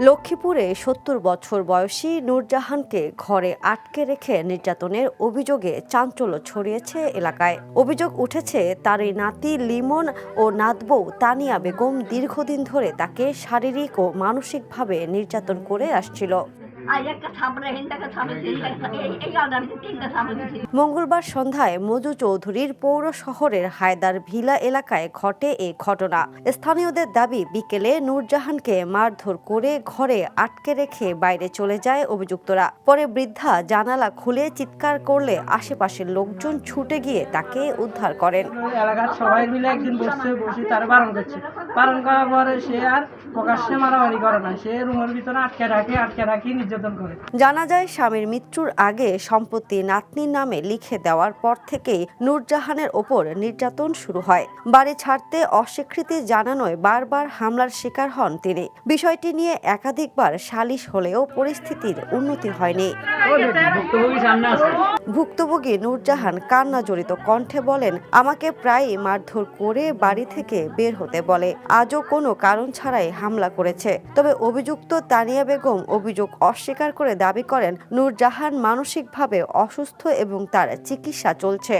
লক্ষ্মীপুরে ৭০ বছর বয়সী নূরজাহানকে ঘরে আটকে রেখে নির্যাতনের অভিযোগে চাঞ্চল্য ছড়িয়েছে এলাকায়। অভিযোগ উঠেছে তার এই নাতি লিমন ও নাতবউ তানিয়া বেগম দীর্ঘদিন ধরে তাকে শারীরিক ও মানসিকভাবে নির্যাতন করে আসছিল। মঙ্গলবার সন্ধ্যায় মজু চৌধুরীর পৌর শহরের হায়দার ভিলা এলাকায় ঘটে এই ঘটনা। স্থানীয়দের দাবি, বিকেলে নূরজাহানকে মারধর করে ঘরে আটকে রেখে বাইরে চলে যায় অভিযুক্তরা। পরে বৃদ্ধা জানালা খুলে চিৎকার করলে আশেপাশের লোকজন ছুটে গিয়ে তাকে উদ্ধার করেন। এলাকার সবাই মিলে একদিন বসে তার বারণ করছে। বারণ করার পরে সে আর প্রকাশ্যে মারামারি করে না, সে রুমের ভিতরে আটকে রাখি নির্যাতন করে। জানা যায়, স্বামীর মৃত্যুর আগে সম্পত্তি নাতনির নামে লিখে দেওয়ার পর থেকেই নূরজাহানের ওপর নির্যাতন শুরু হয়। বাড়ি ছাড়তে অস্বীকৃতি জানানোয় বারবার হামলার শিকার হন তিনি। বিষয়টি নিয়ে একাধিকবার সালিশ হলেও পরিস্থিতির উন্নতি হয়নি। ভুক্তভোগী নূরজাহান কান্না জড়িত কণ্ঠে বলেন, আমাকে প্রায়ই মারধর করে বাড়ি থেকে বের হতে বলে। আজও কোনো কারণ ছাড়াই হামলা করেছে। তবে অভিযুক্ত তানিয়া বেগম অভিযোগ অস্বীকার করে দাবি করেন, নূরজাহান মানসিকভাবে অসুস্থ এবং তার চিকিৎসা চলছে।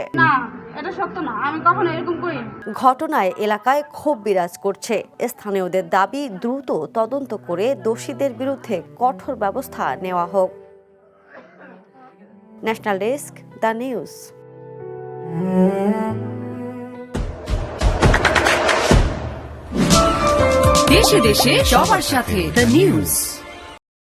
ঘটনায় এলাকায় ক্ষোভ বিরাজ করছে। স্থানীয়দের দাবি, দ্রুত তদন্ত করে দোষীদের বিরুদ্ধে কঠোর ব্যবস্থা নেওয়া হোক। National desk, the news. দেশে দেশে সবার সাথে দ্য নিউজ।